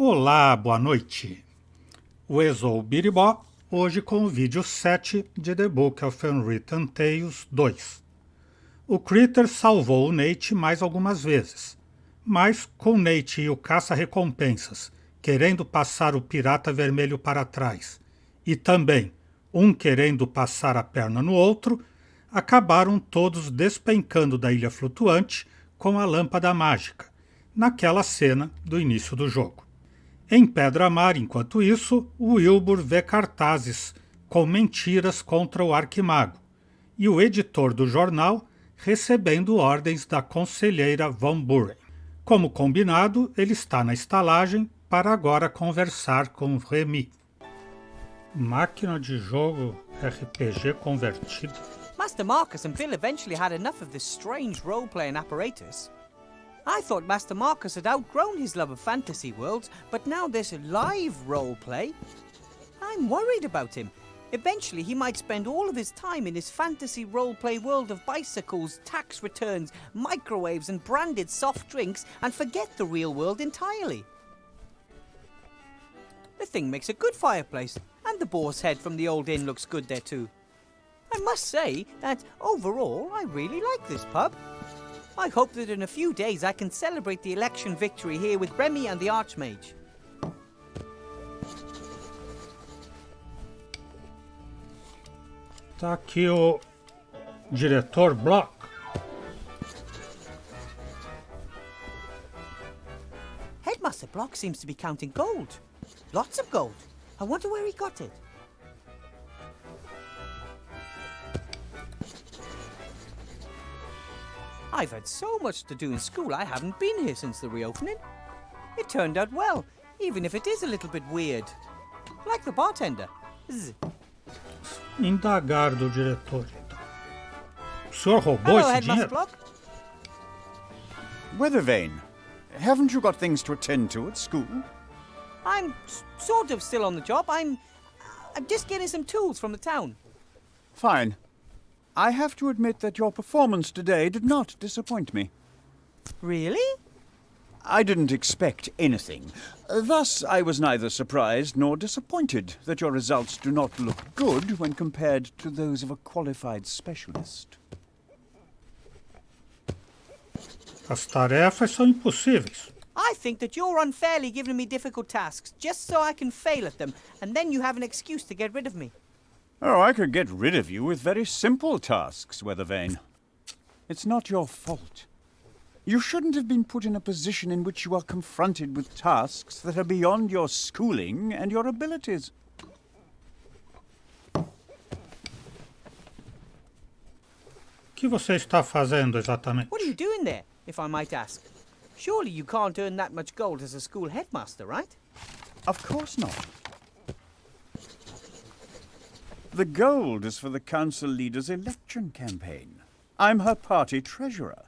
Olá, boa noite. O Exou Biribó, hoje com o vídeo 7 de The Book of Unwritten Tales 2. O Critter salvou o Nate mais algumas vezes, mas com Nate e o caça-recompensas querendo passar o pirata vermelho para trás e também um querendo passar a perna no outro, acabaram todos despencando da ilha flutuante com a lâmpada mágica, naquela cena do início do jogo. Em Pedra-Mar, enquanto isso, o Wilbur vê cartazes com mentiras contra o Arquimago e o editor do jornal recebendo ordens da conselheira Von Buren. Como combinado, ele está na estalagem para agora conversar com Remy. Máquina de jogo RPG convertida. Master Marcus and Bill eventually had enough of this strange role-playing apparatus. I thought Master Marcus had outgrown his love of fantasy worlds, but now there's live roleplay. I'm worried about him. Eventually he might spend all of his time in his fantasy roleplay world of bicycles, tax returns, microwaves and branded soft drinks and forget the real world entirely. The thing makes a good fireplace, and the boar's head from the old inn looks good there too. I must say that overall I really like this pub. I hope that in a few days I can celebrate the election victory here with Remy and the Archmage. Tá aqui o diretor Block. Headmaster Block seems to be counting gold. Lots of gold. I wonder where he got it. I've had so much to do in school I haven't been here since the reopening. It turned out well, even if it is a little bit weird. Like the bartender. Zzz. Indagar do diretor, então. O senhor roubou Hello, esse Headmaster dinheiro? Block. Weathervane, haven't you got things to attend to at school? I'm sort of still on the job. I'm just getting some tools from the town. Fine. I have to admit that your performance today did not disappoint me. Really? I didn't expect anything. Thus, I was neither surprised nor disappointed that your results do not look good when compared to those of a qualified specialist. As tarefas são impossíveis. I think that you're unfairly giving me difficult tasks just so I can fail at them, and then you have an excuse to get rid of me. Oh, I could get rid of you with very simple tasks, Weathervane. It's not your fault. You shouldn't have been put in a position in which you are confronted with tasks that are beyond your schooling and your abilities. O que você está fazendo exatamente? What are you doing there, if I might ask? Surely you can't earn that much gold as a school headmaster, right? Of course not. The gold is for the council leader's election campaign. I'm her party treasurer.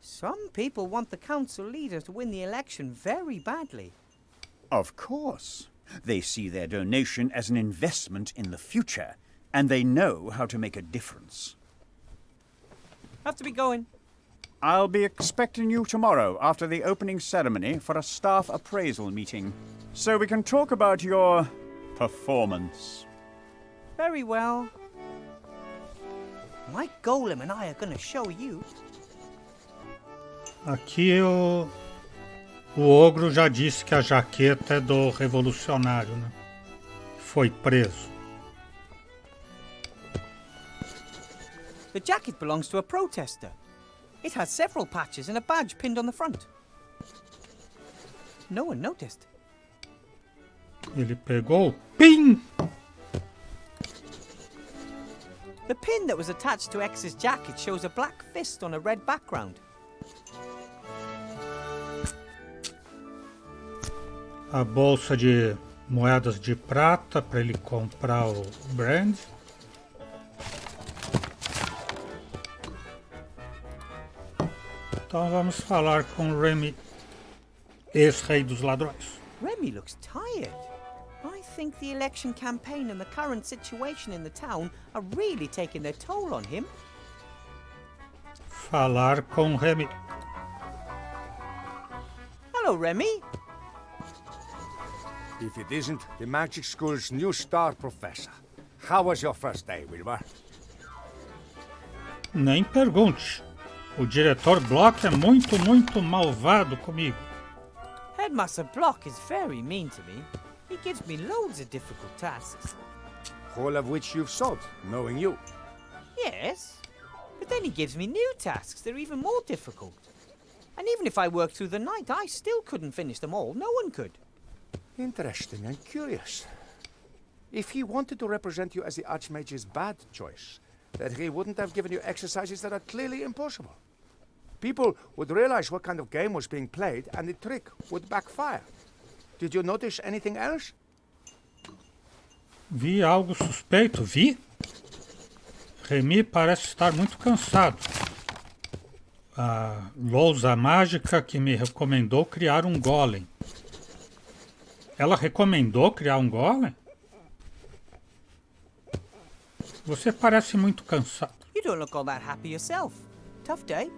Some people want the council leader to win the election very badly. Of course. They see their donation as an investment in the future, and they know how to make a difference. Have to be going. I'll be expecting you tomorrow after the opening ceremony for a staff appraisal meeting, so we can talk about your performance. Very well. My golem and I are going to show you. Aqui o ogro já disse que a jaqueta é do revolucionário, né? Foi preso. The jacket belongs to a protester. It has several patches and a badge pinned on the front. No one noticed. Ele pegou o PIN! The pin that was attached to X's jacket shows a black fist on a red background. A bolsa de moedas de prata para ele comprar o brand. Então vamos falar com Remy, ex-rei dos ladrões. Remy looks tired. I think the election campaign and the current situation in the town are really taking their toll on him. Falar com Remy. Hello, Remy. If it isn't the magic school's new star professor. How was your first day, Wilbur? Nem pergunte. O diretor Block é muito malvado comigo. Headmaster Block is very mean to me. He gives me loads of difficult tasks. All of which you've solved, knowing you. Yes, but then he gives me new tasks that are even more difficult. And even if I worked through the night, I still couldn't finish them all. No one could. Interesting and curious. If he wanted to represent you as the Archmage's bad choice, then he wouldn't have given you exercises that are clearly impossible. People would realize what kind of game was being played, and the trick would backfire. Did you notice anything else? Vi algo suspeito, vi? Remy parece estar muito cansado. A lousa mágica que me recomendou criar um golem. Ela recomendou criar um golem? Você parece muito cansado. You don't look all that happy yourself. Tough day.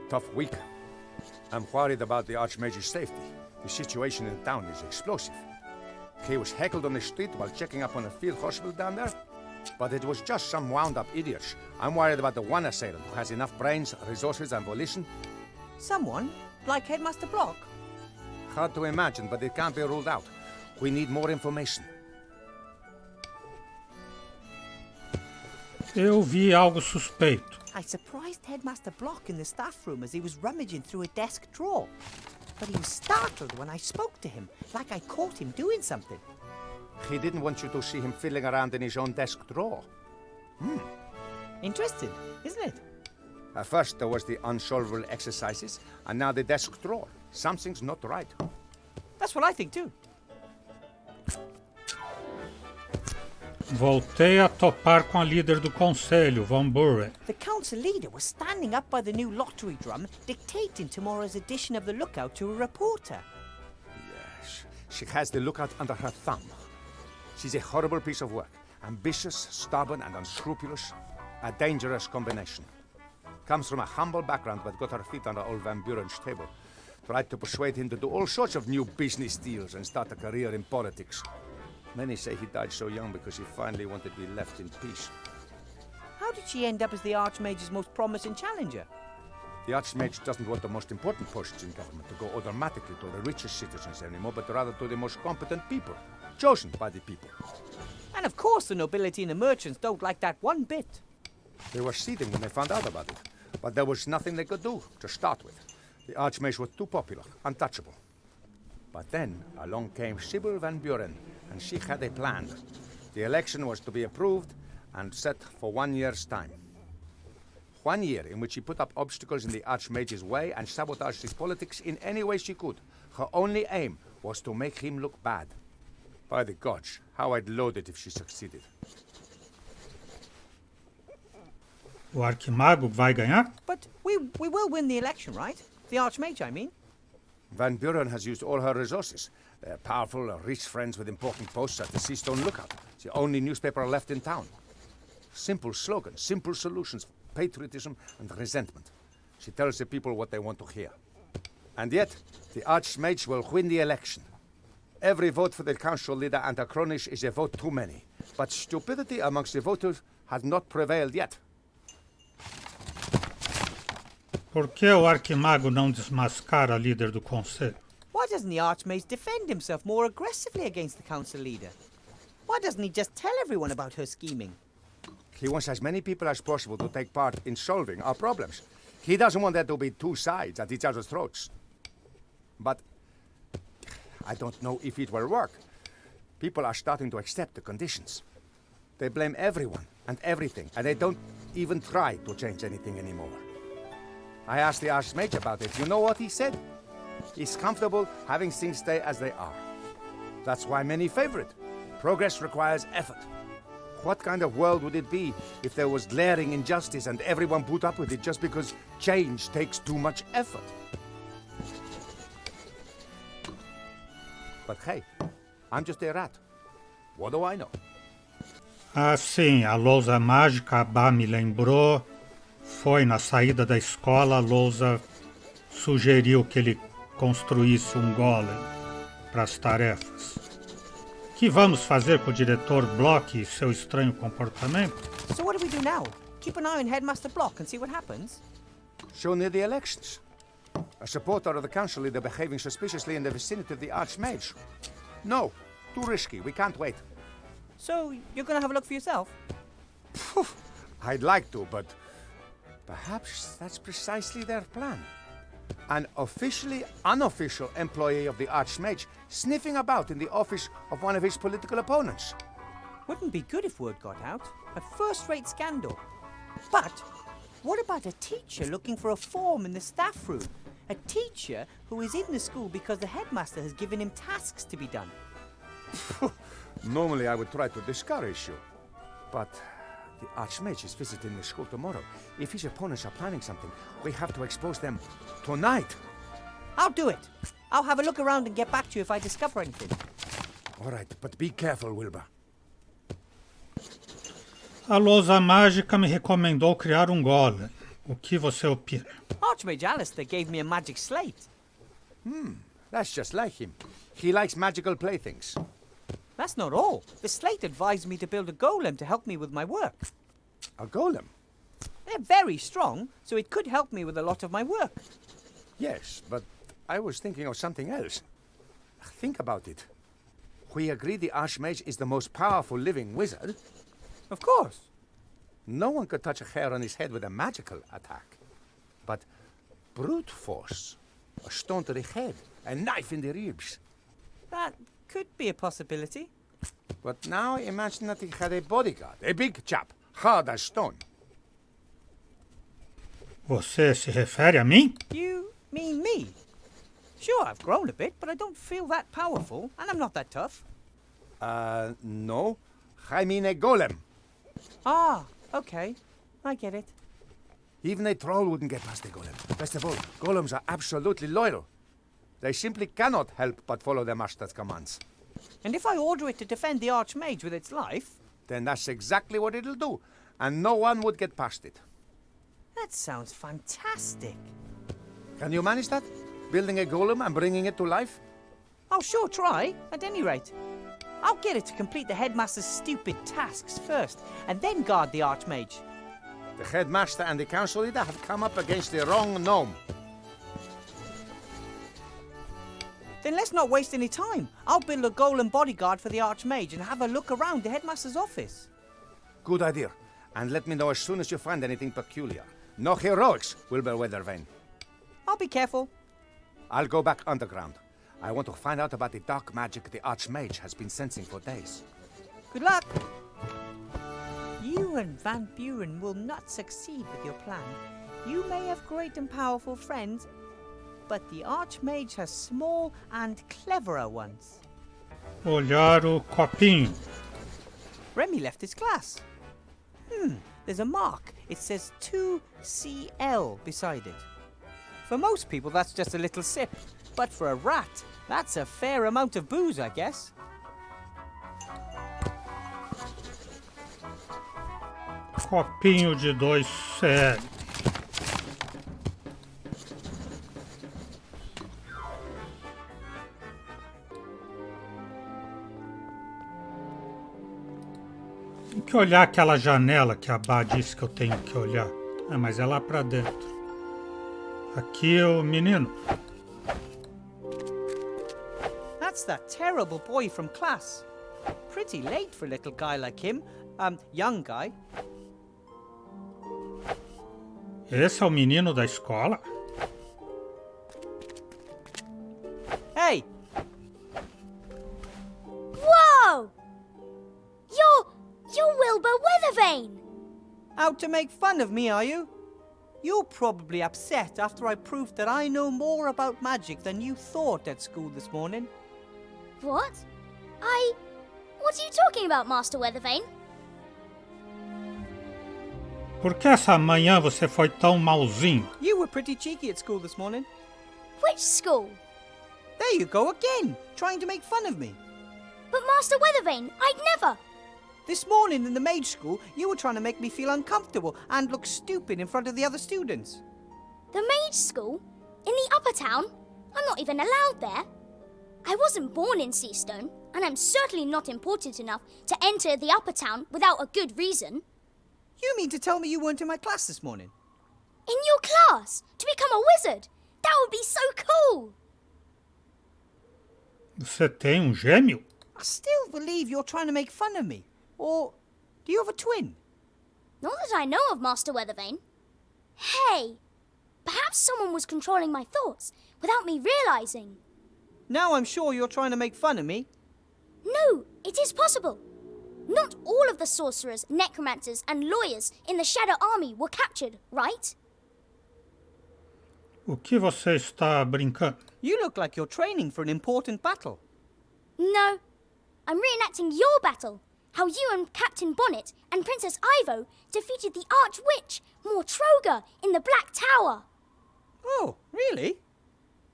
Tough week. I'm worried about the Archmage's safety. The situation in the town is explosive. He was heckled on the street while checking up on a field hospital down there. But it was just some wound-up idiots. I'm worried about the one assailant who has enough brains, resources, and volition. Someone? Like Headmaster Block? Hard to imagine, but it can't be ruled out. We need more information. Eu vi algo suspeito. I surprised Headmaster Block in the staff room as he was rummaging through a desk drawer. But he was startled when I spoke to him, like I caught him doing something. He didn't want you to see him fiddling around in his own desk drawer. Interesting, isn't it? At first there was the unsolvable exercises, and now the desk drawer. Something's not right. That's what I think too. Voltei a topar com a líder do conselho, Von Buren. The council leader was standing up by the new lottery drum, dictating tomorrow's edition of the Lookout to a reporter. Yes, she has the Lookout under her thumb. She's a horrible piece of work. Ambitious, stubborn, and unscrupulous. A dangerous combination. Comes from a humble background but got her feet under old Van Buren's table. Tried to persuade him to do all sorts of new business deals and start a career in politics. Many say he died so young because he finally wanted to be left in peace. How did she end up as the Archmage's most promising challenger? The Archmage doesn't want the most important posts in government to go automatically to the richest citizens anymore, but rather to the most competent people, chosen by the people. And of course the nobility and the merchants don't like that one bit. They were seething when they found out about it, but there was nothing they could do to start with. The Archmage was too popular, untouchable. But then along came Sybil Van Buren, and she had a plan. The election was to be approved and set for 1 year's time. 1 year in which she put up obstacles in the Archmage's way and sabotaged his politics in any way she could. Her only aim was to make him look bad. By the gods, how I'd load it if she succeeded. O Arquimago vai ganhar? But we will win the election, right? The Archmage, I mean. Van Buren has used all her resources. They're powerful, rich friends with important posts at the Seastone Lookout. It's the only newspaper left in town. Simple slogans, simple solutions, patriotism and resentment. She tells the people what they want to hear. And yet, the Archmage will win the election. Every vote for the council leader and her cronies is a vote too many. But stupidity amongst the voters has not prevailed yet. Por que o Arquimago não desmascara a líder do conselho? Why doesn't the Archmage defend himself more aggressively against the council leader? Why doesn't he just tell everyone about her scheming? He wants as many people as possible to take part in solving our problems. He doesn't want there to be two sides at each other's throats. But I don't know if it will work. People are starting to accept the conditions. They blame everyone and everything, and they don't even try to change anything anymore. I asked the Archmage about it. You know what he said? He's comfortable having things stay as they are. That's why many favor it. Progress requires effort. What kind of world would it be if there was glaring injustice and everyone put up with it just because change takes too much effort? But hey, I'm just a rat. What do I know? Ah, sim, a lousa mágica, a Bá me lembrou. Foi na saída da escola, a lousa sugeriu que ele construísse um golem para as tarefas. que vamos fazer com o diretor Block e seu estranho comportamento? So what do we do now? Keep an eye on Headmaster Block and see what happens? So near the elections. A supporter of the council leader behaving suspiciously in the vicinity of the Archmage. No, too risky. We can't wait. So you're gonna have a look for yourself? I'd like to, but perhaps that's precisely their plan. An officially unofficial employee of the Archmage sniffing about in the office of one of his political opponents. Wouldn't be good if word got out. A first-rate scandal. But what about a teacher looking for a form in the staff room? A teacher who is in the school because the headmaster has given him tasks to be done. Normally I would try to discourage you, but the Archmage is visiting the school tomorrow. If his opponents are planning something, we have to expose them tonight. I'll do it. I'll have a look around and get back to you if I discover anything. All right, but be careful, Wilbur. A lousa mágica me recomendou criar um golem. O que você opina? Archmage Alistair gave me a magic slate. That's just like him. He likes magical playthings. That's not all. The slate advised me to build a golem to help me with my work. A golem? They're very strong, so it could help me with a lot of my work. Yes, but I was thinking of something else. Think about it. We agree the Archmage is the most powerful living wizard. Of course. No one could touch a hair on his head with a magical attack. But brute force, a stone to the head, a knife in the ribs. That could be a possibility. But now imagine that he had a bodyguard, a big chap, hard as stone. Você se refere a mim? You mean me? Sure, I've grown a bit, but I don't feel that powerful, and I'm not that tough. No. I mean a golem. Ah, okay. I get it. Even a troll wouldn't get past a golem. Best of all, golems are absolutely loyal. They simply cannot help but follow their master's commands. And if I order it to defend the Archmage with its life? Then that's exactly what it'll do, and no one would get past it. That sounds fantastic. Can you manage that? Building a golem and bringing it to life? I'll sure try, at any rate. I'll get it to complete the headmaster's stupid tasks first, and then guard the Archmage. The headmaster and the council leader have come up against the wrong gnome. Then let's not waste any time. I'll build a golem bodyguard for the Archmage and have a look around the headmaster's office. Good idea. And let me know as soon as you find anything peculiar. No heroics, Wilbur Weathervane. I'll be careful. I'll go back underground. I want to find out about the dark magic the Archmage has been sensing for days. Good luck. You and Van Buren will not succeed with your plan. You may have great and powerful friends, but the Archmage has small and cleverer ones. Olhar o copinho. Remy left his class. There's a mark. It says 2CL beside it. For most people, that's just a little sip. But for a rat, that's a fair amount of booze, I guess. Copinho de 2CL. Tem que olhar aquela janela que a Bá disse que eu tenho que olhar. Mas é lá pra dentro. Aqui o menino. That's that terrible boy from class. Pretty late for a little guy like him. Young guy. Esse é o menino da escola? Hey! Whoa! You're Wilbur Weathervane! Out to make fun of me, are you? You're probably upset after I proved that I know more about magic than you thought at school this morning. What? What are you talking about, Master Weathervane? Por que essa manhã você foi tão malzinho? You were pretty cheeky at school this morning. Which school? There you go again, trying to make fun of me. But Master Weathervane, I'd never! This morning in the mage school, you were trying to make me feel uncomfortable and look stupid in front of the other students. The mage school? In the upper town? I'm not even allowed there. I wasn't born in Seastone, and I'm certainly not important enough to enter the upper town without a good reason. You mean to tell me you weren't in my class this morning? In your class? To become a wizard? That would be so cool! Você tem gêmeo? I still believe you're trying to make fun of me. Or do you have a twin? Not that I know of, Master Weathervane. Hey! Perhaps someone was controlling my thoughts without me realizing. Now I'm sure you're trying to make fun of me. No, it is possible. Not all of the sorcerers, necromancers, and lawyers in the Shadow Army were captured, right? O que você está brincando? You look like you're training for an important battle. No. I'm reenacting your battle. How you and Captain Bonnet and Princess Ivo defeated the Archwitch, Mortroga, in the Black Tower. Oh, really?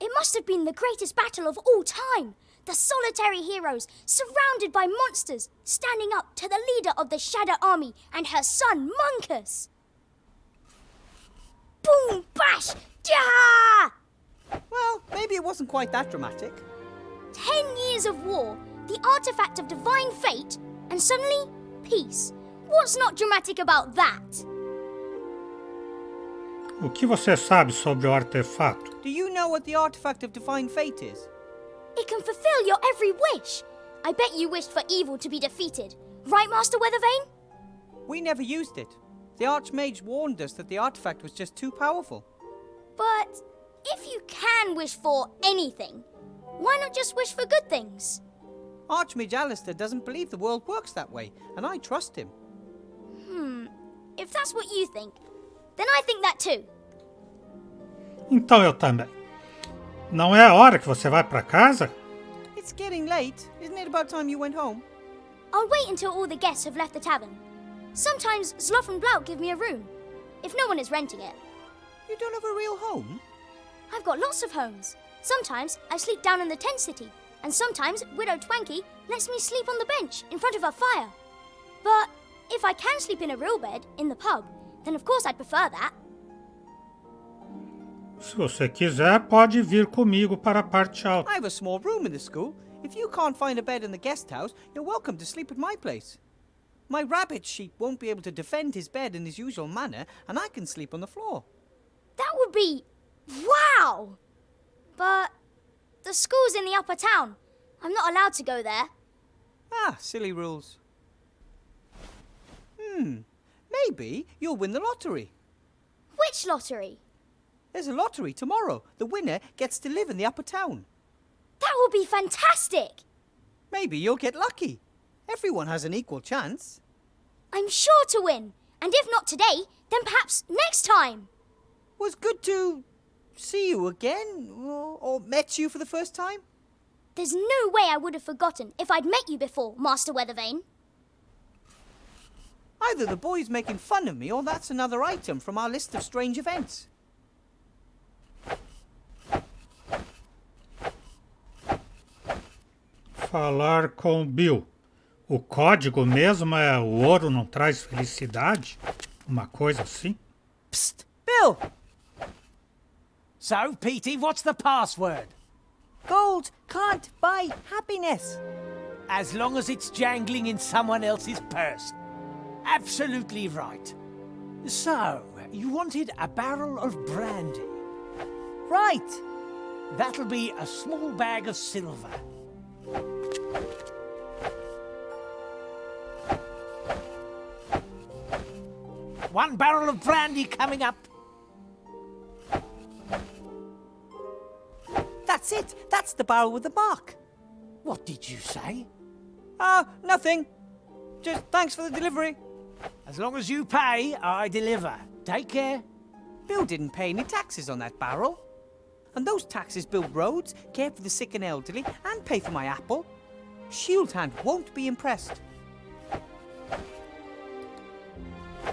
It must have been the greatest battle of all time. The solitary heroes, surrounded by monsters, standing up to the leader of the Shadow Army and her son, Munkus. Boom, bash, ja! Well, maybe it wasn't quite that dramatic. 10 years of war, the artifact of divine fate, and suddenly, peace. What's not dramatic about that? O que você sabe sobre o artefato? Do you know what the artifact of divine fate is? It can fulfill your every wish. I bet you wished for evil to be defeated. Right, Master Weathervane? We never used it. The Archmage warned us that the artifact was just too powerful. But if you can wish for anything, why not just wish for good things? Archmage Alistair doesn't believe the world works that way, and I trust him. If that's what you think, then I think that too. Então eu também. Não é a hora que você vai para casa? It's getting late. Isn't it about time you went home? I'll wait until all the guests have left the tavern. Sometimes Zloff and Blout give me a room, if no one is renting it. You don't have a real home? I've got lots of homes. Sometimes I sleep down in the tent city, and sometimes Widow Twanky lets me sleep on the bench in front of her fire. But if I can sleep in a real bed in the pub, then of course I'd prefer that. Se você quiser, pode vir comigo para a parte alta. I have a small room in the school. If you can't find a bed in the guest house, you're welcome to sleep at my place. My rabbit sheep won't be able to defend his bed in his usual manner, and I can sleep on the floor. That would be... wow! But the school's in the upper town. I'm not allowed to go there. Ah, silly rules. Maybe you'll win the lottery. Which lottery? There's a lottery tomorrow. The winner gets to live in the upper town. That would be fantastic! Maybe you'll get lucky. Everyone has an equal chance. I'm sure to win. And if not today, then perhaps next time. Was good to see you again, or met you for the first time. There's no way I would have forgotten if I'd met you before, Master Weathervane. Either the boy's making fun of me, or that's another item from our list of strange events. Falar com Bill. O código mesmo é o ouro não traz felicidade? Uma coisa assim? Psst! Bill! So, Petey, what's the password? Gold can't buy happiness. As long as it's jangling in someone else's purse. Absolutely right. So, you wanted a barrel of brandy. Right. That'll be a small bag of silver. One barrel of brandy coming up. That's it. That's the barrel with the mark. What did you say? Nothing. Just thanks for the delivery. As long as you pay, I deliver. Take care. Bill didn't pay any taxes on that barrel. And those taxes build roads, care for the sick and elderly, and pay for my apple. Shieldhand won't be impressed.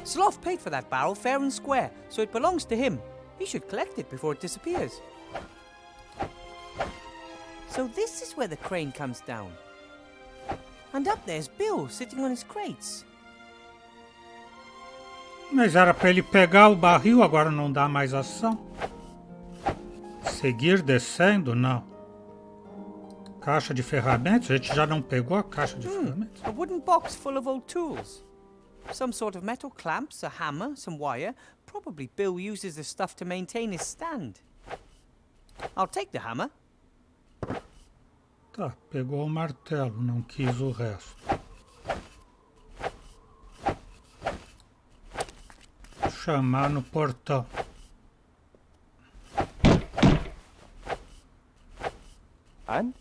Sloth paid for that barrel fair and square, so it belongs to him. He should collect it before it disappears. So this is where the crane comes down. And up there's Bill sitting on his crates. Mas era para ele pegar o barril, agora não dá mais ação. Seguir descendo, não. Caixa de ferramentas? A gente já não pegou a caixa de ferramentas? A wooden box full of old tools. Some sort of metal clamps, a hammer, some wire. Probably Bill uses the stuff to maintain his stand. I'll take the hammer. Tá, pegou o martelo, não quis o resto. Chamar no portão. And?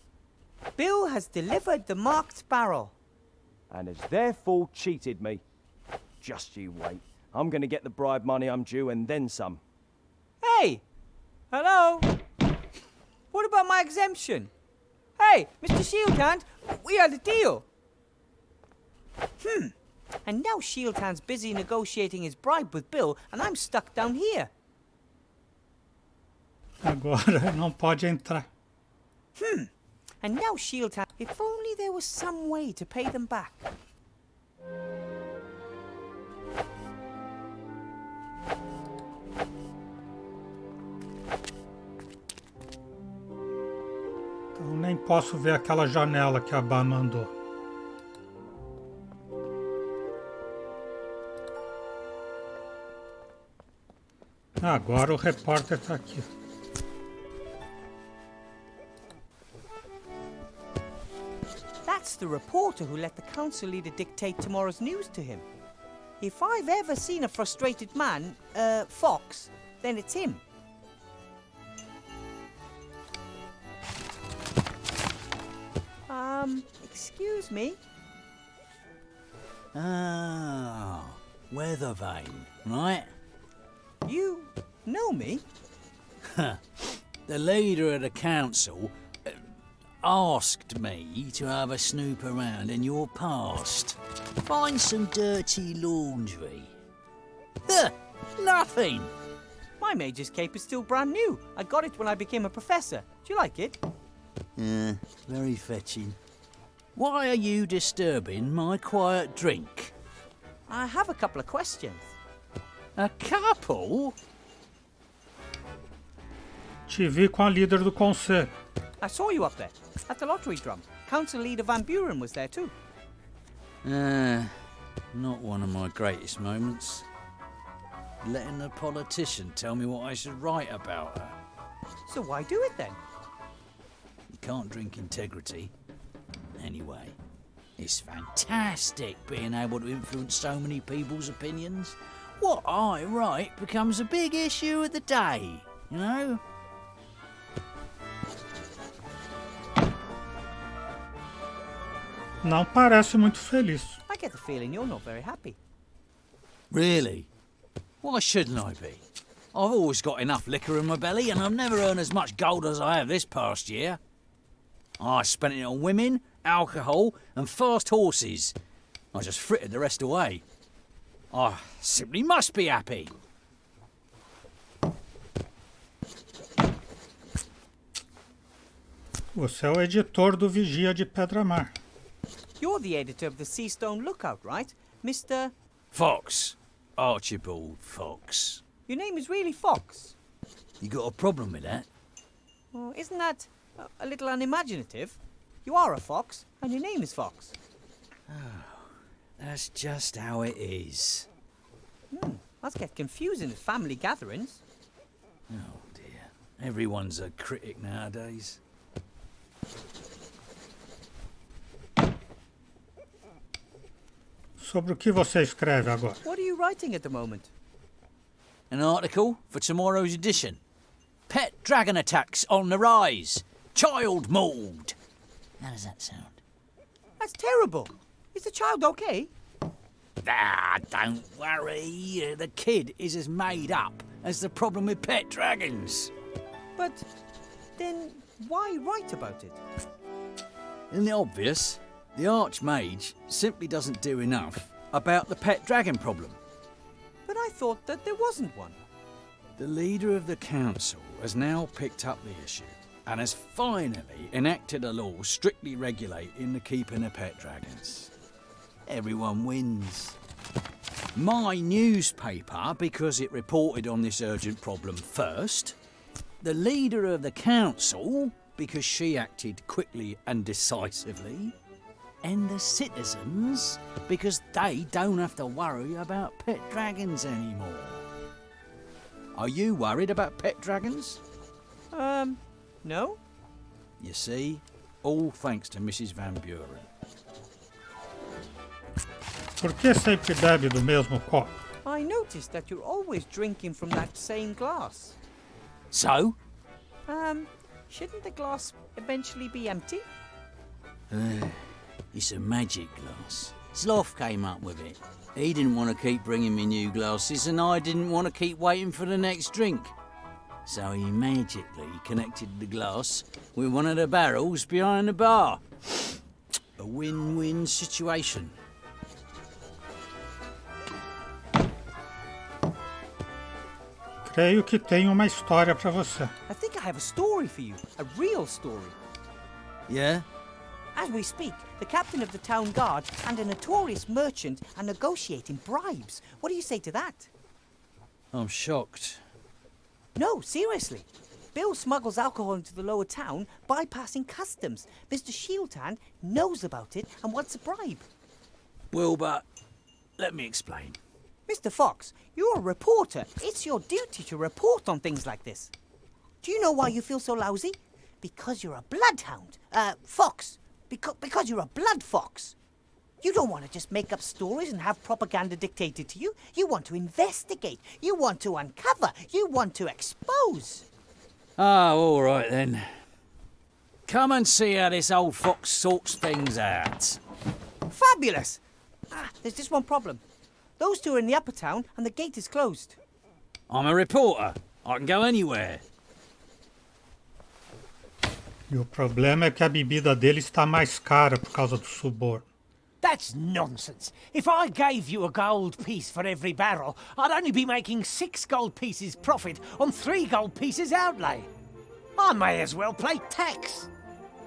Bill has delivered the marked barrel. And has therefore cheated me. Just you wait. I'm gonna get the bribe money I'm due and then some. Hey! Hello? What about my exemption? Hey, Mr. Shieldhand, we had a deal. And now Shieldhand's busy negotiating his bribe with Bill, and I'm stuck down here. Agora não pode entrar. And now Shieldhand... If only there was some way to pay them back. Então nem posso ver aquela janela que a Bá mandou. Agora o repórter está aqui. That's the reporter who let the council leader dictate tomorrow's news to him. If I've ever seen a frustrated man, Fox, then it's him. Excuse me? Ah, weather vane, right? You know me? The leader of the council asked me to have a snoop around in your past. Find some dirty laundry. Nothing. My major's cape is still brand new. I got it when I became a professor. Do you like it? Very fetching. Why are you disturbing my quiet drink? I have a couple of questions. A couple? Te vi com a líder do conselho. I saw you up there, at the lottery drum. Council leader Van Buren was there too. Not one of my greatest moments. Letting a politician tell me what I should write about her. So why do it then? You can't drink integrity. Anyway, it's fantastic being able to influence so many people's opinions. What I write becomes a big issue of the day, you know? Não parece muito feliz. I get the feeling you're not very happy. Really? Why shouldn't I be? I've always got enough liquor in my belly and I've never earned as much gold as I have this past year. I spent it on women, alcohol and fast horses. I just frittered the rest away. I simply must be happy. Você é o editor do Vigia de Pedra Mar. You're the editor of the Seastone Lookout, right? Mr... Fox. Archibald Fox. Your name is really Fox. You got a problem with that? Well, isn't that a little unimaginative? You are a fox, and your name is Fox. That's just how it is. Must get confusing at family gatherings. Oh dear. Everyone's a critic nowadays. Sobre o que você escreve agora? What are you writing at the moment? An article for tomorrow's edition. Pet dragon attacks on the rise. Child mauled. How does that sound? That's terrible. Is the child okay? Ah, don't worry. The kid is as made up as the problem with pet dragons. But then why write about it? In the obvious, the Archmage simply doesn't do enough about the pet dragon problem. But I thought that there wasn't one. The leader of the council has now picked up the issue and has finally enacted a law strictly regulating the keeping of pet dragons. Everyone wins. My newspaper, because it reported on this urgent problem first. The leader of the council, because she acted quickly and decisively, and the citizens because they don't have to worry about pet dragons anymore. Are you worried about pet dragons? No? You see, all thanks to Mrs. Van Buren. Por que sempre bebe do mesmo copo? I noticed that you're always drinking from that same glass. So? Shouldn't the glass eventually be empty? It's a magic glass. Sloth came up with it. He didn't want to keep bringing me new glasses, and I didn't want to keep waiting for the next drink. So he magically connected the glass with one of the barrels behind the bar. A win-win situation. Creio que tenho uma história para você. I think I have a story for you. A real story. Yeah? As we speak, the captain of the town guard and a notorious merchant are negotiating bribes. What do you say to that? I'm shocked. No, seriously. Bill smuggles alcohol into the lower town, bypassing customs. Mr. Shieldhand knows about it and wants a bribe. Well, but let me explain. Mr. Fox, you're a reporter. It's your duty to report on things like this. Do you know why you feel so lousy? Because you're a bloodhound. Fox. Because you're a blood fox. You don't want to just make up stories and have propaganda dictated to you. You want to investigate. You want to uncover. You want to expose. Ah, all right then. Come and see how this old fox sorts things out. Fabulous! There's just one problem. Those two are in the upper town and the gate is closed. I'm a reporter. I can go anywhere. E o problema é que a bebida dele está mais cara por causa do suborno. That's nonsense. If I gave you a gold piece for every barrel, I'd only be making 6 gold pieces profit on 3 gold pieces outlay. I may as well pay tax.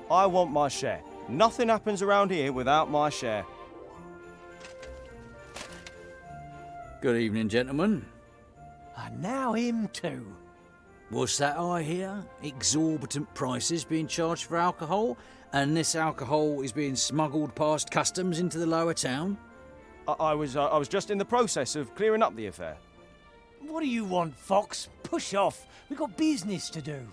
I want my share. Nothing happens around here without my share. Good evening, gentlemen. And now him too. What's that I hear? Exorbitant prices being charged for alcohol, and this alcohol is being smuggled past customs into the lower town? I was just in the process of clearing up the affair. What do you want, Fox? Push off. We've got business to do.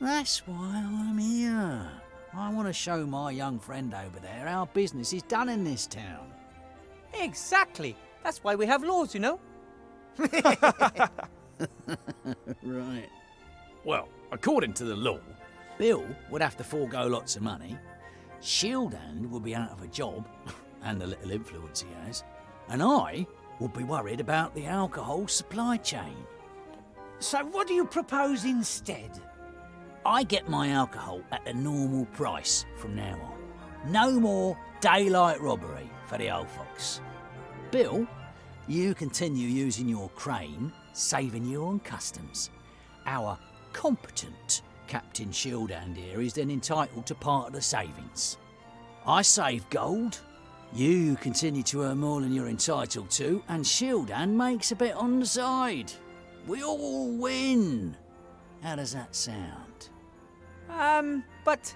That's why I'm here. I want to show my young friend over there how business is done in this town. Exactly. That's why we have laws, you know. Right. Well, according to the law, Bill would have to forego lots of money, Shieldhand would be out of a job, and the little influence he has, and I would be worried about the alcohol supply chain. So what do you propose instead? I get my alcohol at the normal price from now on. No more daylight robbery for the old fox. Bill, you continue using your crane, saving you on customs. Our competent Captain Shieldhand here is then entitled to part of the savings. I save gold, you continue to earn more than you're entitled to, and Shieldhand makes a bit on the side. We all win. How does that sound? But...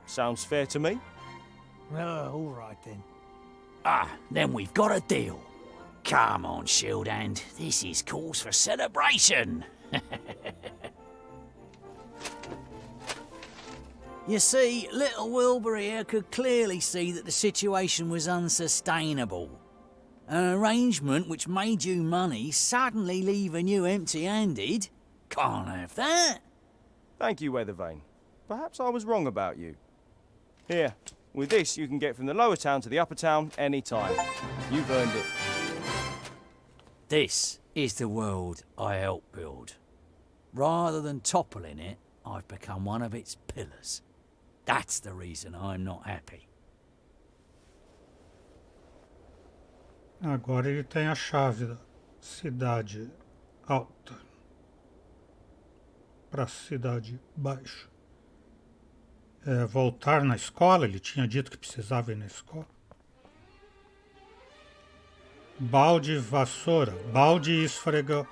Sounds fair to me. All right then. Then we've got a deal. Come on, Shieldhand. This is cause for celebration. You see, little Wilbur here could clearly see that the situation was unsustainable. An arrangement which made you money suddenly leaving you empty-handed. Can't have that. Thank you, Weathervane. Perhaps I was wrong about you. Here, with this you can get from the lower town to the upper town any time. You've earned it. This is the world I helped build. Rather than toppling it, I've become one of its pillars. That's the reason I'm not happy. Agora ele tem a chave da cidade alta para a cidade baixa. Voltar na escola, ele tinha dito que precisava ir na escola. Balde e vassoura, balde e esfregão.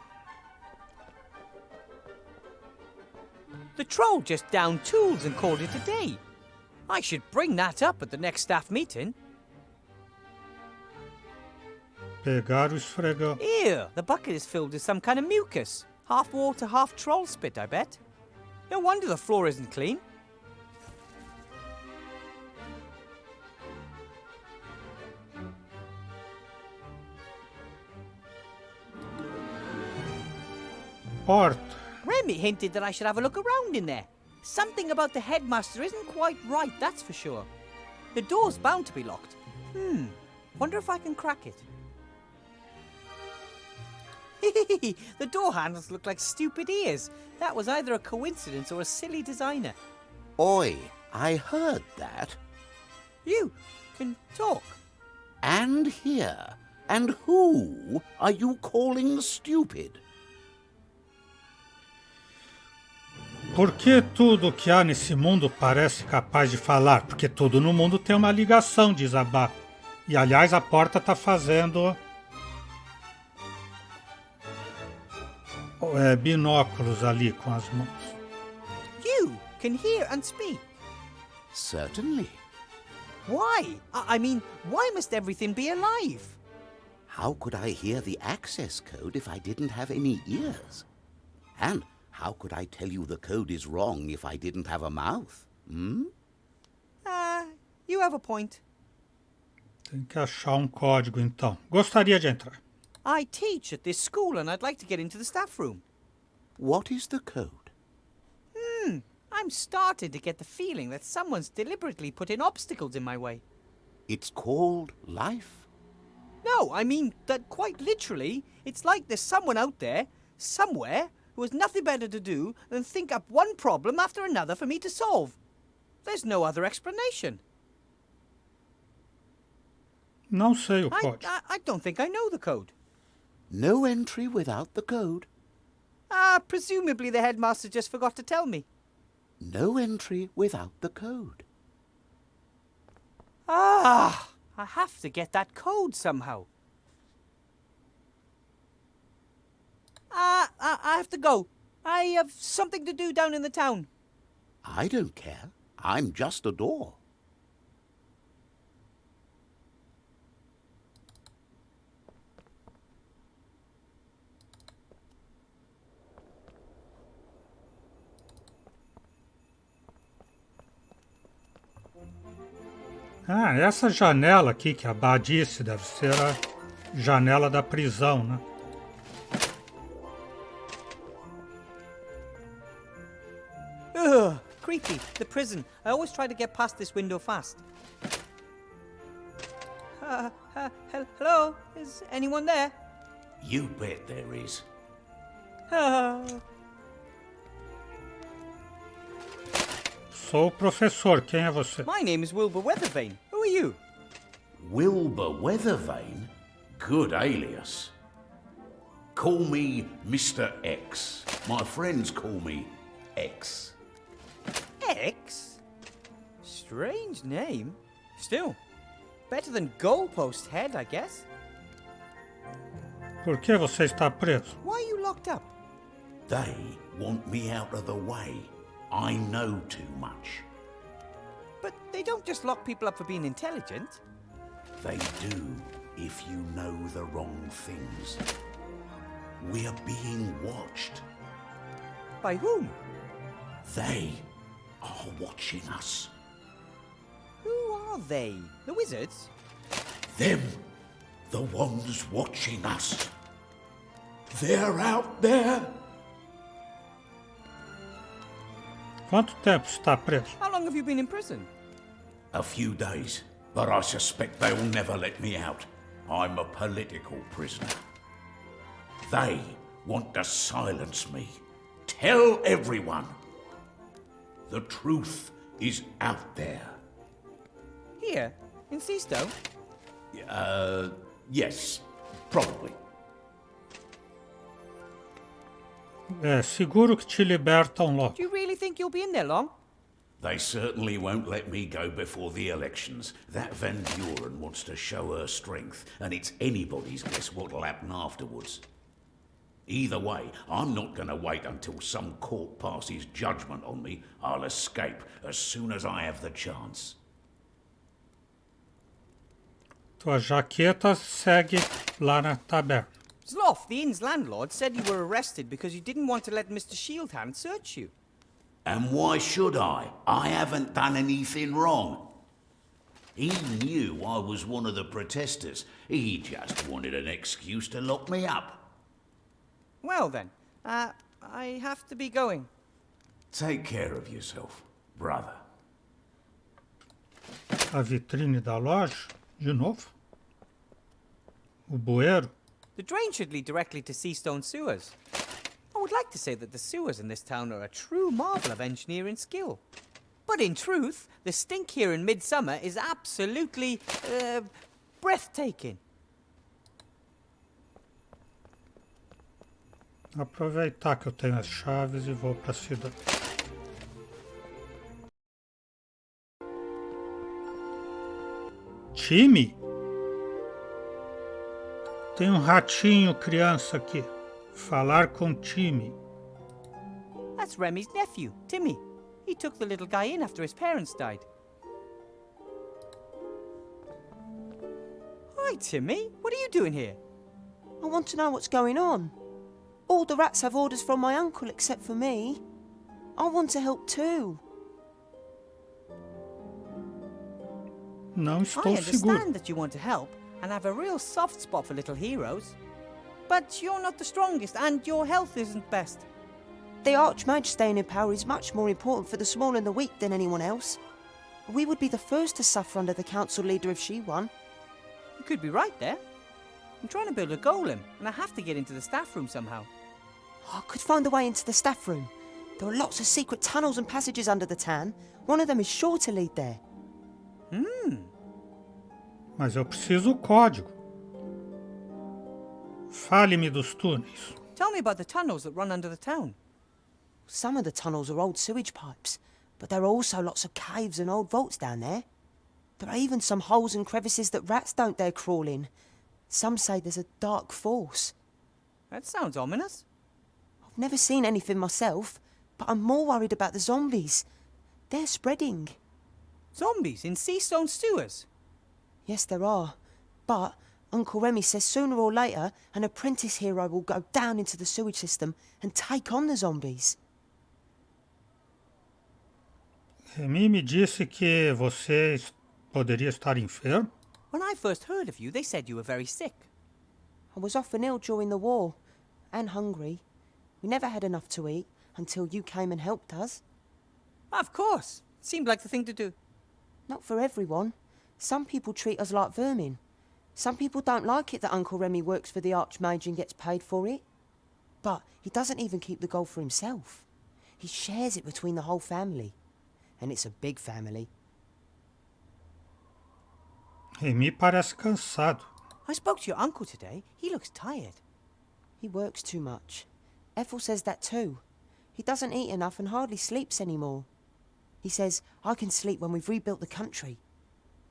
The troll just downed tools and called it a day. I should bring that up at the next staff meeting. Pegar o esfregão. Ew, the bucket is filled with some kind of mucus. Half water, half troll spit, I bet. No wonder the floor isn't clean. Porta. Remy hinted that I should have a look around in there. Something about the headmaster isn't quite right, that's for sure. The door's bound to be locked. Wonder if I can crack it. The door handles look like stupid ears. That was either a coincidence or a silly designer. Oi, I heard that. You can talk. And hear. And who are you calling stupid? Por que tudo que há nesse mundo parece capaz de falar? Porque tudo no mundo tem uma ligação, diz a Bá. E aliás, a porta está fazendo binóculos ali com as mãos. You can hear and speak. Certainly. Why? I mean, why must everything be alive? How could I hear the access code if I didn't have any ears? And how could I tell you the code is wrong if I didn't have a mouth? You have a point. Tem que achar um código, então. Gostaria de entrar. I teach at this school and I'd like to get into the staff room. What is the code? I'm starting to get the feeling that someone's deliberately putting obstacles in my way. It's called life. No, I mean that quite literally, it's like there's someone out there, somewhere, who has nothing better to do than think up one problem after another for me to solve. There's no other explanation. Não sei o código. I don't think I know the code. No entry without the code. Presumably the headmaster just forgot to tell me. No entry without the code. I have to get that code somehow. I have to go. I have something to do down in the town. I don't care. I'm just a door. Essa janela aqui que a Bá disse deve ser a janela da prisão, né? Ugh, creepy. The prison. I always try to get past this window fast. Hello? Is anyone there? You bet there is. Sou o professor. Quem é você? My name is Wilbur Weathervane. Who are you? Wilbur Weathervane? Good alias. Call me Mr. X. My friends call me X. X? Strange name. Still, better than Goalpost Head, I guess. Por que você está preso? Why are you locked up? They want me out of the way. I know too much. But they don't just lock people up for being intelligent. They do if you know the wrong things. We're being watched. By whom? They are watching us. Who are they? The wizards? Them, the ones watching us. They're out there. Quanto tempo está preso? How long have you been in prison? A few days, but I suspect they'll never let me out. I'm a political prisoner. They want to silence me. Tell everyone. The truth is out there. Here? In Seastow? Yes, probably. É seguro que te libertam logo. Do you really think you'll be in there long? They certainly won't let me go before the elections. That Van Buren wants to show her strength, and it's anybody's guess what'll happen afterwards. Either way, I'm not going to wait until some court passes judgment on me. I'll escape as soon as I have the chance. Tua jaqueta segue lá na taberna. Sloth, the inn's landlord, said you were arrested because you didn't want to let Mr. Shieldhand search you. And why should I? I haven't done anything wrong. He knew I was one of the protesters. He just wanted an excuse to lock me up. Well then, I have to be going. Take care of yourself, brother. A vitrine da loja, de novo. O bueiro. The drain should lead directly to Seastone Sewers. I would like to say that the sewers in this town are a true marvel of engineering skill. But in truth, the stink here in midsummer is absolutely, breathtaking. Aproveitar que eu tenho as chaves e vou para a cidade. Time? Tem um ratinho criança aqui. Falar com time. That's Remy's nephew, Timmy. He took the little guy in after his parents died. Hi, Timmy. What are you doing here? I want to know what's going on. All the rats have orders from my uncle except for me. I want to help too. Não I estou understand seguro. that you want to help and have a real soft spot for little heroes. But you're not the strongest and your health isn't best. The Archmage staying in power is much more important for the small and the weak than anyone else. We would be the first to suffer under the council leader if she won. You could be right there. I'm trying to build a golem and I have to get into the staff room somehow. I could find a way into the staff room. There are lots of secret tunnels and passages under the town. One of them is sure to lead there. Mas eu preciso o código. Fale-me dos túneis. Tell me about the tunnels that run under the town. Some of the tunnels are old sewage pipes, but there are also lots of caves and old vaults down there. There are even some holes and crevices that rats don't dare crawl in. Some say there's a dark force. That sounds ominous. I've never seen anything myself, but I'm more worried about the zombies. They're spreading. Zombies in Seastone Sewers? Yes, there are. But Uncle Remy says sooner or later an apprentice hero will go down into the sewage system and take on the zombies. Remy me disse que você poderia estar enfermo. When I first heard of you, they said you were very sick. I was often ill during the war, and hungry. We never had enough to eat until you came and helped us. Of course. Seemed like the thing to do. Not for everyone. Some people treat us like vermin. Some people don't like it that Uncle Remy works for the Archmage and gets paid for it. But he doesn't even keep the gold for himself. He shares it between the whole family. And it's a big family. Remy parece cansado. I spoke to your uncle today. He looks tired. He works too much. Ethel says that too. He doesn't eat enough and hardly sleeps anymore. He says, I can sleep when we've rebuilt the country.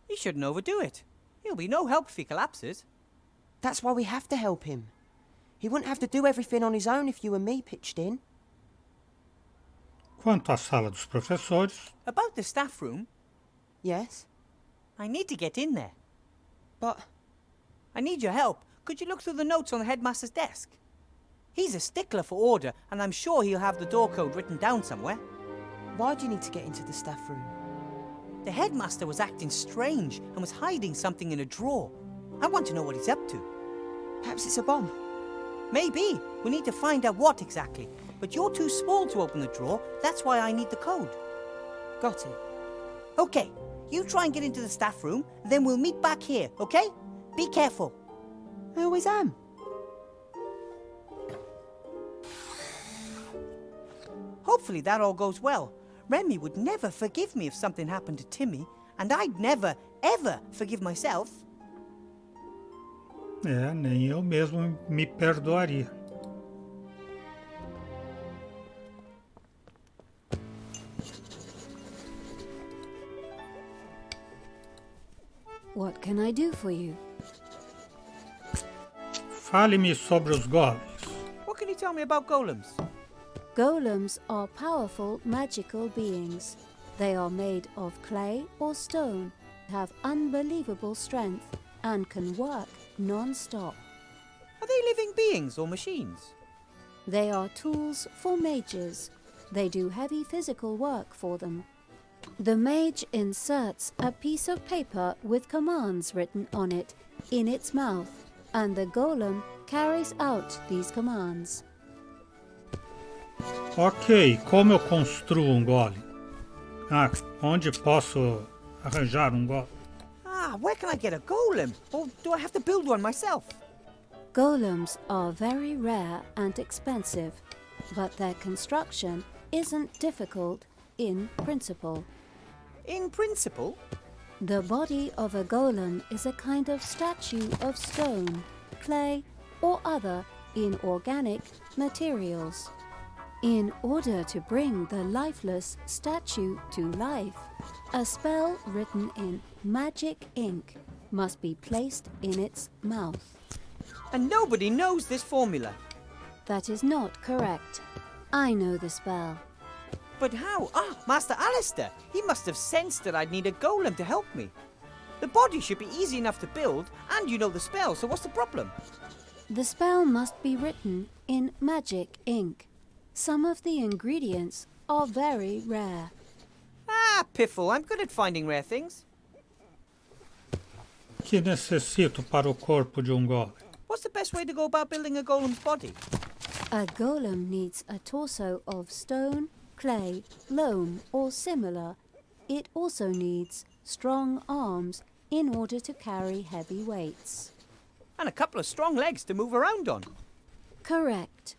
He shouldn't overdo it. He'll be no help if he collapses. That's why we have to help him. He wouldn't have to do everything on his own if you and me pitched in. Quanto à sala dos professores, About the staff room, Yes, I need to get in there. but I need your help. Could you look through the notes on the headmaster's desk? He's a stickler for order, and I'm sure he'll have the door code written down somewhere. why do you need to get into the staff room? The headmaster was acting strange and was hiding something in a drawer. I want to know what he's up to. Perhaps it's a bomb. Maybe. We need to find out what exactly. But you're too small to open the drawer. That's why I need the code. Got it. Okay, you try and get into the staff room, then we'll meet back here, okay? Be careful. I always am. Hopefully that all goes well. Remy would never forgive me if something happened to Timmy, and I'd never, ever forgive myself. nem eu mesmo me perdoaria. What can I do for you? Fale-me sobre os golems. What can you tell me about golems? Golems are powerful magical beings. They are made of clay or stone, have unbelievable strength, and can work non-stop. Are they living beings or machines? They are tools for mages. They do heavy physical work for them. The mage inserts a piece of paper with commands written on it in its mouth, and the golem carries out these commands. Ok, como eu construo golem? Ah, onde posso arranjar golem? Where can I get a golem? Or do I have to build one myself? Golems are very rare and expensive, but their construction isn't difficult in principle. In principle? The body of a golem is a kind of statue of stone, clay, or other inorganic materials. In order to bring the lifeless statue to life, a spell written in magic ink must be placed in its mouth. And nobody knows this formula. That is not correct. I know the spell. But how? Master Alistair! He must have sensed that I'd need a golem to help me. The body should be easy enough to build, and you know the spell, so what's the problem? The spell must be written in magic ink. Some of the ingredients are very rare. Piffle, I'm good at finding rare things. Que necessito para o corpo de golem? What's the best way to go about building a golem's body? A golem needs a torso of stone, clay, loam, or similar. It also needs strong arms in order to carry heavy weights. And a couple of strong legs to move around on. Correct.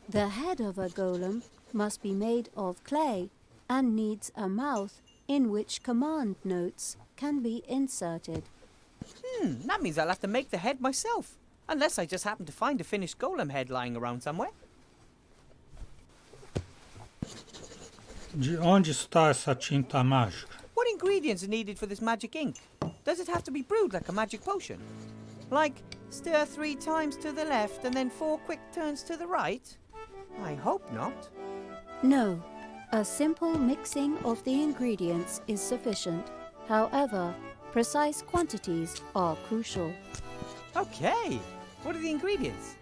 The head of a golem must be made of clay and needs a mouth in which command notes can be inserted. That means I'll have to make the head myself. Unless I just happen to find a finished golem head lying around somewhere. De onde está essa tinta mágica? What ingredients are needed for this magic ink? Does it have to be brewed like a magic potion? Like, stir 3 times to the left and then 4 quick turns to the right? I hope not. No, a simple mixing of the ingredients is sufficient. However, precise quantities are crucial. Okay, what are the ingredients?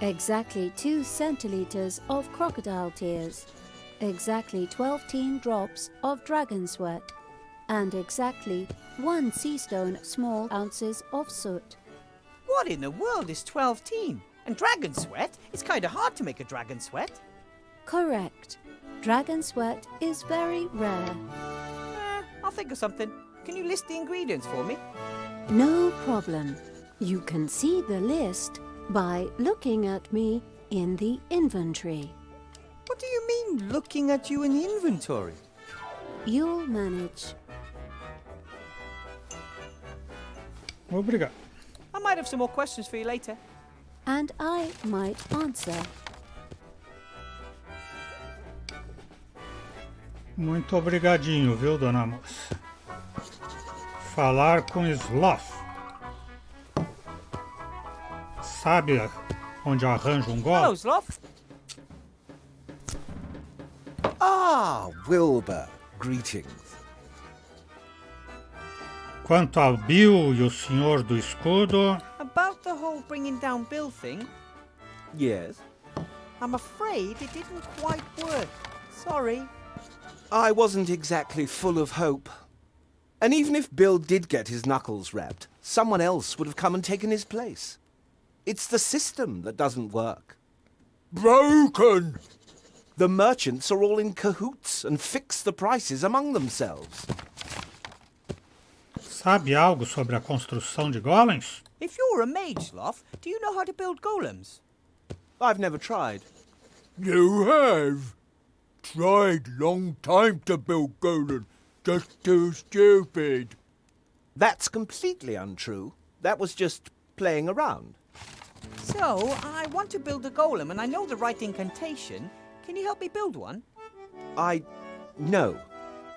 Exactly 2 centiliters of crocodile tears, exactly 12 drops of dragon sweat, and exactly 1 sea stone small ounces of soot. What in the world is 12 teen? And dragon sweat? It's kind of hard to make a dragon sweat. Correct. Dragon sweat is very rare. I'll think of something. Can you list the ingredients for me? No problem. You can see the list by looking at me in the inventory. What do you mean, looking at you in the inventory? You'll manage. Obrigado. I might have some more questions for you later. And I might answer. Muito obrigadinho, viu, dona moça? Falar com Sloth. Sabe onde arranjo golem? Hello, Sloth. Wilbur. Greetings. Quanto ao Bill e o senhor do escudo... About the whole bringing down Bill thing, Yes? I'm afraid it didn't quite work. Sorry. I wasn't exactly full of hope. And even if Bill did get his knuckles rapped, someone else would have come and taken his place. It's the system that doesn't work. Broken! The merchants are all in cahoots and fix the prices among themselves. Sabe algo sobre a construção de golems? If you're a mage, Sloth, do you know how to build golems? I've never tried. You have? Tried long time to build golem, just too stupid. That's completely untrue. That was just playing around. So, I want to build a golem and I know the right incantation. Can you help me build one? No.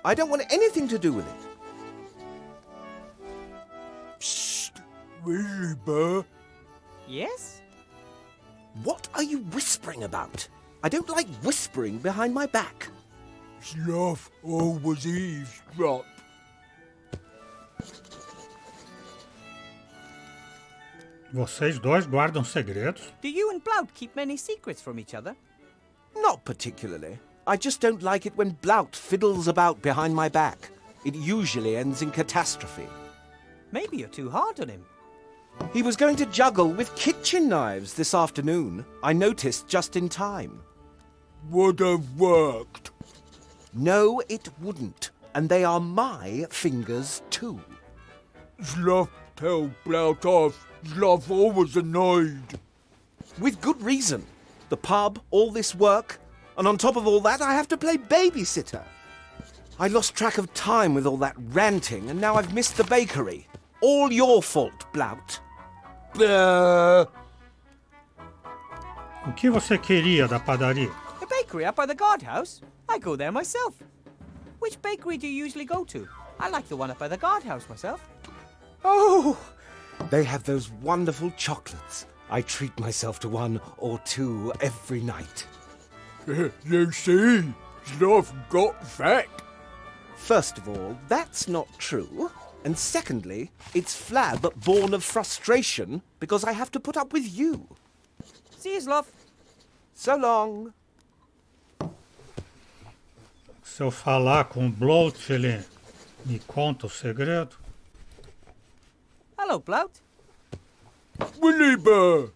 I don't want anything to do with it. Psst, Wilbur. Yes? What are you whispering about? I don't like whispering behind my back. Sloth always eavesdrop. Vocês dois guardam segredos? Do you and Blout keep many secrets from each other? Not particularly. I just don't like it when Blout fiddles about behind my back. It usually ends in catastrophe. Maybe you're too hard on him. He was going to juggle with kitchen knives this afternoon. I noticed just in time. Would have worked. No, it wouldn't. And they are my fingers too. Sloth tell Blout off. Sloth always annoyed. With good reason. The pub, all this work, and on top of all that, I have to play babysitter. I lost track of time with all that ranting, and now I've missed the bakery. All your fault, Blout. O que você queria da padaria? The bakery up by the guardhouse? I go there myself. Which bakery do you usually go to? I like the one up by the guardhouse myself. Oh, they have those wonderful chocolates. I treat myself to one or two every night. You see, Sloth got fat. First of all, that's not true. And secondly, it's Flab born of frustration because I have to put up with you. See you, Sloth. So long. Se eu falar com o Bloat, ele me conta o segredo? Hello, Blout. Williber!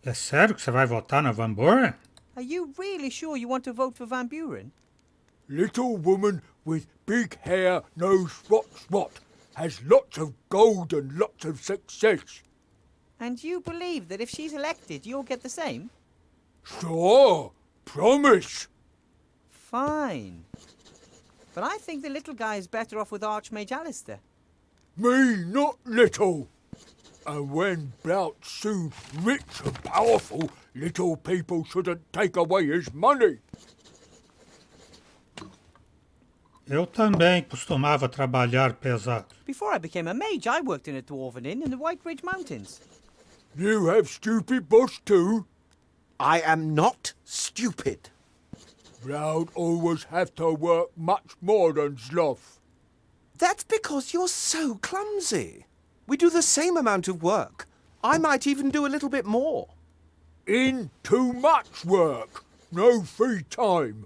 É sério que você vai votar na Van Buren? Are you really sure you want to vote for Van Buren? Little woman with big hair knows what's what. Has lots of gold and lots of success. And you believe that if she's elected, you'll get the same? Sure. Promise. Fine. But I think the little guy is better off with Archmage Alistair. Me not little. And when Blout's so rich and powerful, little people shouldn't take away his money. Eu também costumava trabalhar pesado. Before I became a mage, I worked in a dwarven inn in the White Ridge Mountains. You have stupid boss too? I am not stupid. Blout always have to work much more than Sloth. That's because you're so clumsy. We do the same amount of work. I might even do a little bit more. In too much work. No free time.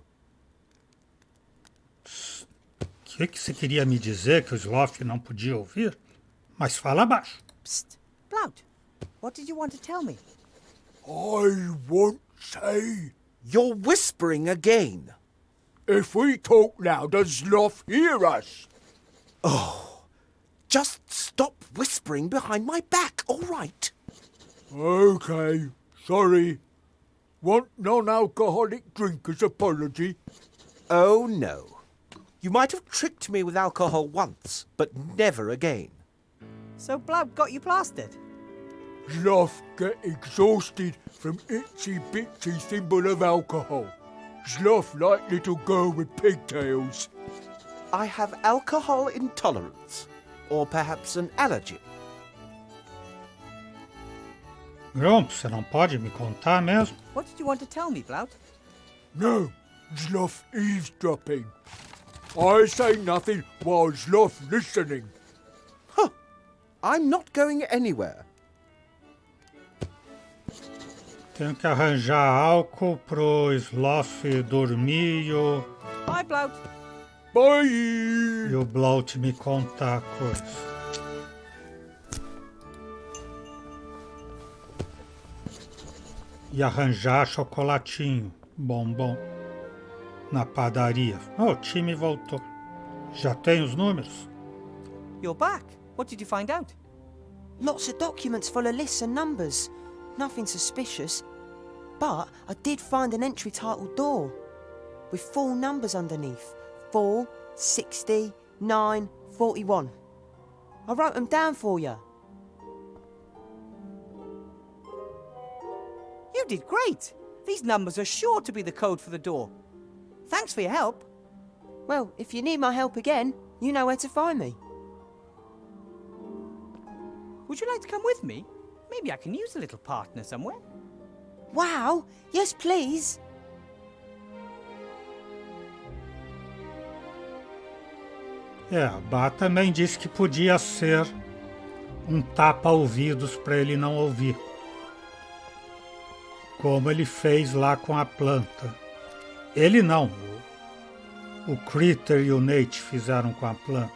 O que você queria me dizer que o Sloth não podia ouvir? Mas fala baixo. Psst. Blout, what did you want to tell me? I won't say. You're whispering again. If we talk louder, Sloth hear us. Oh, just stop whispering behind my back, all right? Okay, sorry. Want non-alcoholic drink as apology? Oh, no. You might have tricked me with alcohol once, but never again. So Blout got you plastered? Sloth get exhausted from itsy-bitsy thimble of alcohol. Sloth like little girl with pigtails. I have alcohol intolerance, or perhaps an allergy. Grump, você não pode me contar mesmo? What did you want to tell me, Blout? No, Sloth eavesdropping. I say nothing while Sloth listening. Huh. I'm not going anywhere. Tenho que arranjar álcool pro Sloth dormir Bye, Blout. Bye! e o Bloat me contar coisas. E arranjar chocolatinho, bombom, na padaria. Oh, o time voltou. Já tem os números? You're back. What did you find out? Lots of documents full of lists and numbers. Nothing suspicious. But I did find an entry titled door with 4 numbers underneath. 4, 60, 9, 41. I wrote them down for you. You did great. These numbers are sure to be the code for the door. Thanks for your help. Well, if you need my help again, you know where to find me. Would you like to come with me? Maybe I can use a little partner somewhere. Wow! Yes, please! A Bá também disse que podia ser um tapa-ouvidos para ele não ouvir. Como ele fez lá com a planta. Ele não. O Critter e o Nate fizeram com a planta.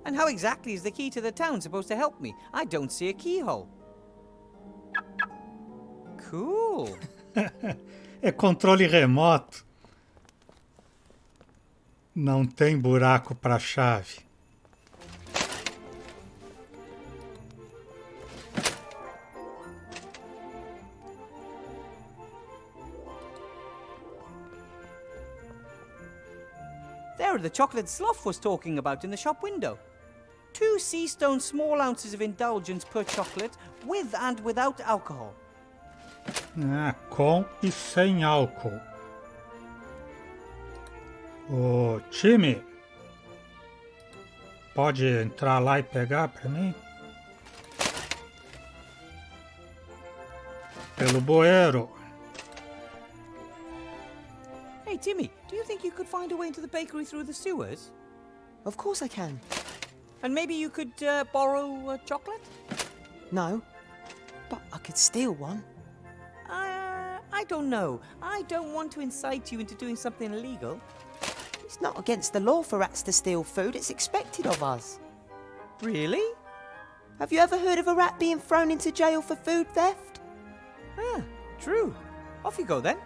And how exactly is the key to the town supposed to help me? I don't see a keyhole. Cool. É controle remoto. Não tem buraco para chave. There, the chocolate sloth was talking about in the shop window. 2 sea stone small ounces of indulgence per chocolate, with and without alcohol. Com e sem álcool. Ô, time, pode entrar lá e pegar para mim? Pelo bueiro. Hey, Timmy, do you think you could find a way into the bakery through the sewers? Of course I can. And maybe you could borrow a chocolate? No, but I could steal one. I don't know. I don't want to incite you into doing something illegal. It's not against the law for rats to steal food. It's expected of us. Really? Have you ever heard of a rat being thrown into jail for food theft? Ah, true. Off you go then.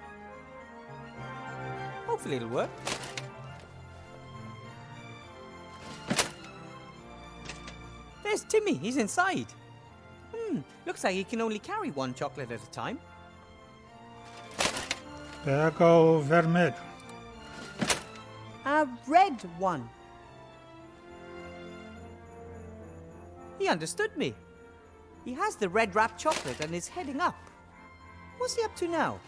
Hopefully it'll work. There's Timmy. He's inside. Looks like he can only carry 1 chocolate at a time. Pega o vermelho. A red one. He understood me. He has the red wrapped chocolate and is heading up. What's he up to now?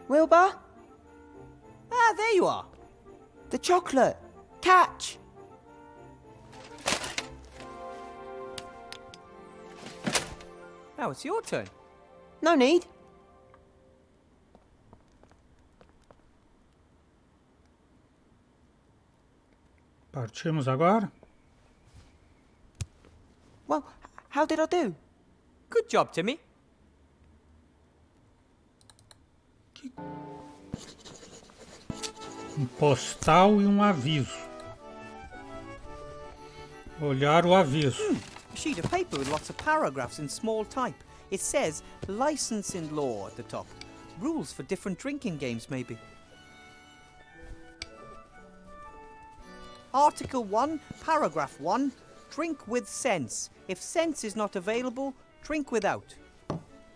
Wilbur? Ah, there you are. The chocolate. Catch! Now it's your turn. No need. Partimos agora? Well, how did I do? Good job, Timmy. Postal e aviso. Olhar o aviso. A sheet of paper with lots of paragraphs in small type. It says licensing law at the top. Rules for different drinking games, maybe. Article 1, paragraph 1. Drink with sense. If sense is not available, drink without.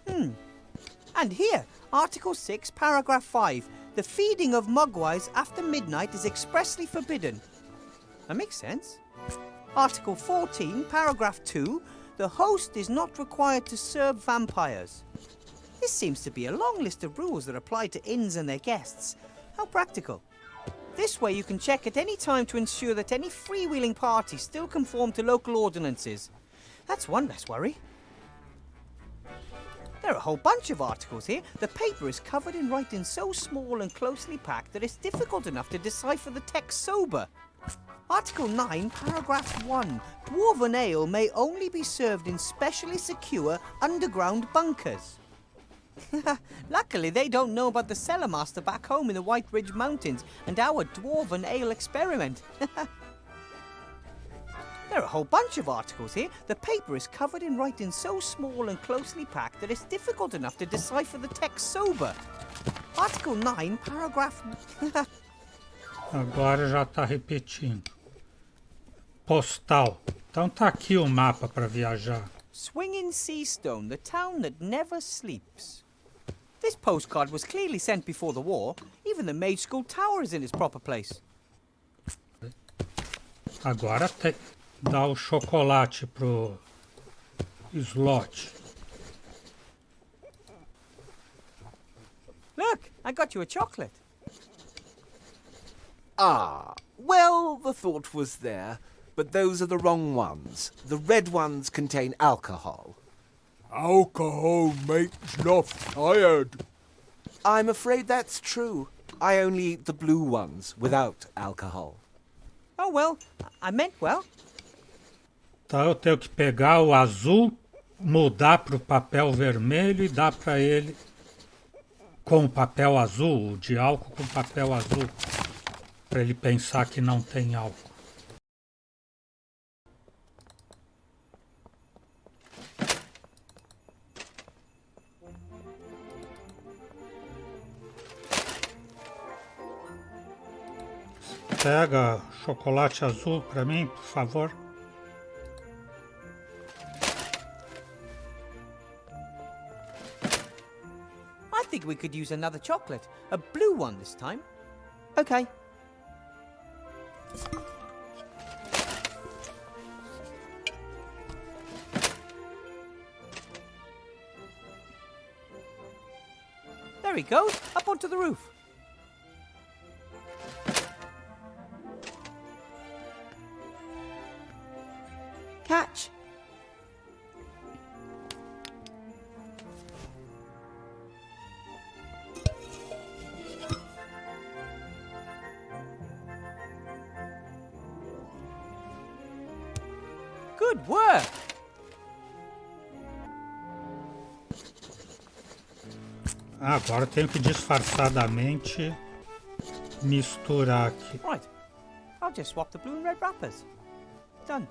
And here, Article 6, paragraph 5. The feeding of mugwais after midnight is expressly forbidden. That makes sense. Article 14, paragraph 2. The host is not required to serve vampires. This seems to be a long list of rules that apply to inns and their guests. How practical. This way you can check at any time to ensure that any freewheeling parties still conform to local ordinances. That's one less worry. There are a whole bunch of articles here. The paper is covered in writing so small and closely packed that it's difficult enough to decipher the text sober. Article 9, paragraph 1. Dwarven ale may only be served in specially secure underground bunkers. Luckily, they don't know about the cellar master back home in the White Ridge Mountains and our dwarven ale experiment. There are a whole bunch of articles here. The paper is covered in writing so small and closely packed that it's difficult enough to decipher the text sober. Article 9, paragraph... Agora já está repetindo. Postal. Então tá aqui o mapa para viajar. Swinging Seastone, the town that never sleeps. This postcard was clearly sent before the war. Even the Mage School Tower is in its proper place. Agora tem. Dá o chocolate pro slot. Look, I got you a chocolate. Ah, Well, the thought was there, but those are the wrong ones. The red ones contain alcohol. Alcohol makes Sloth tired. I'm afraid that's true. I only eat the blue ones without alcohol. Oh, well, I meant well. Então eu tenho que pegar o azul, mudar para o papel vermelho e dar para ele com o papel azul, o de álcool com papel azul, para ele pensar que não tem álcool. Pega chocolate azul para mim, por favor. I think we could use another chocolate. A blue one this time. Okay. There he goes, up onto the roof. Catch. Good work. Agora eu tenho que disfarçadamente misturar aqui. Right. I'll just swap the blue and red wrappers. Done.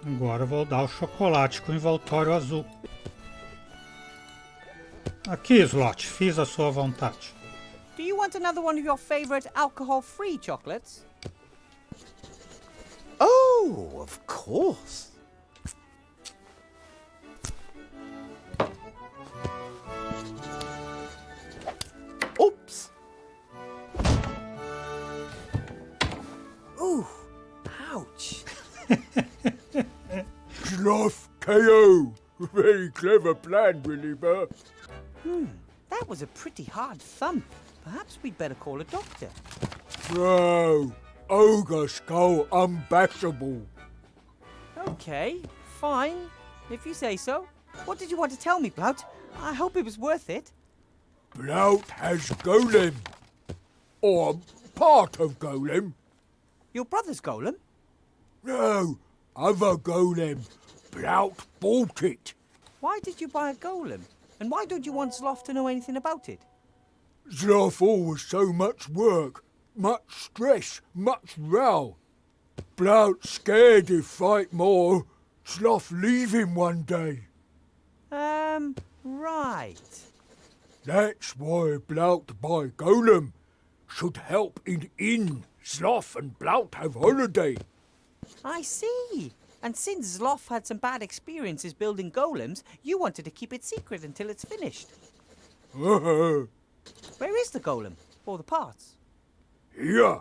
Agora eu vou dar o chocolate com envoltório azul. Aqui, Slot, fiz a sua vontade. Do you want another one of your favorite alcohol-free chocolates? Oh, of course. Oops. Ooh, ouch. Sloth KO. Very clever plan, Willy Burr. That was a pretty hard thump. Perhaps we'd better call a doctor. No. Ogre Skull unbashable. Okay, fine. If you say so. What did you want to tell me, Blout? I hope it was worth it. Blout has Golem. Or part of Golem. Your brother's golem? No, other Golem. Blout bought it. Why did you buy a golem? And why don't you want Sloth to know anything about it? Sloth always so much work, much stress, much row. Blout scared if fight more. Sloth leave him one day. Right. That's why Blout buy Golem. Should help in Sloth and Blout have holiday. I see. And since Sloth had some bad experiences building golems, you wanted to keep it secret until it's finished. Where is the golem? Or the parts? Here.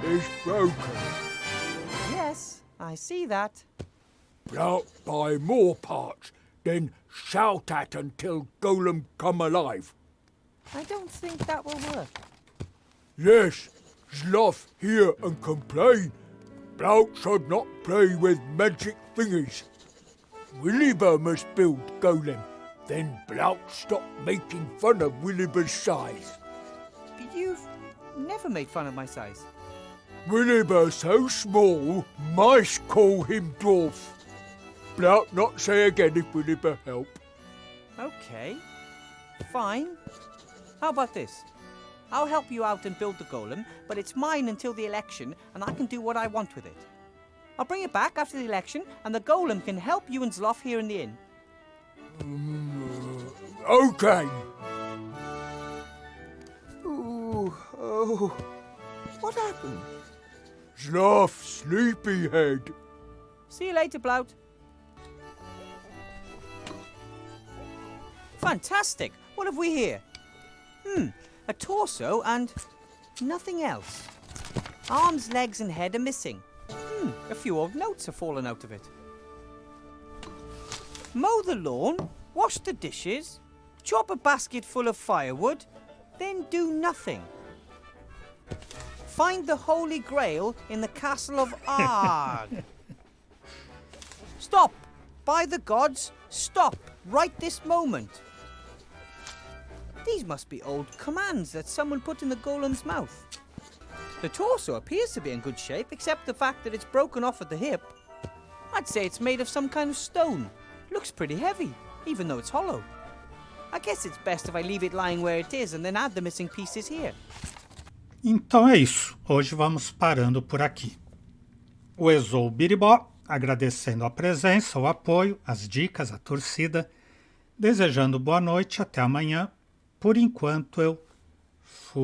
It's broken. Yes, I see that. Blout buy more parts, then shout at until Golem come alive. I don't think that will work. Yes, Sloth hear and complain. Blout should not play with magic thingies. Williber must build Golem. Then Blout stop making fun of Williber's size. But you've never made fun of my size. Williber so small, mice call him dwarf. Blout not say again if Williber help. Okay, fine. How about this? I'll help you out and build the golem, but it's mine until the election, and I can do what I want with it. I'll bring it back after the election, and the golem can help you and Sloth here in the inn. Okay. Ooh, oh. What happened? Sloth sleepyhead. See you later, Blout. Fantastic! What have we here? A torso and nothing else. Arms, legs and head are missing. A few old notes have fallen out of it. mow the lawn, wash the dishes, chop a basket full of firewood, then do nothing. Find the Holy Grail in the castle of Arg. Stop! By the gods, stop right this moment. These must be old commands that someone put in the golem's mouth. The torso appears to be in good shape, except the fact that it's broken off at the hip. I'd say it's made of some kind of stone. Looks pretty heavy, even though it's hollow. I guess it's best if I leave it lying where it is and then add the missing pieces here. Então é isso. Hoje vamos parando por aqui. O Ezou Biribó, agradecendo a presença, o apoio, as dicas, a torcida, desejando boa noite, até amanhã. Por enquanto eu fui.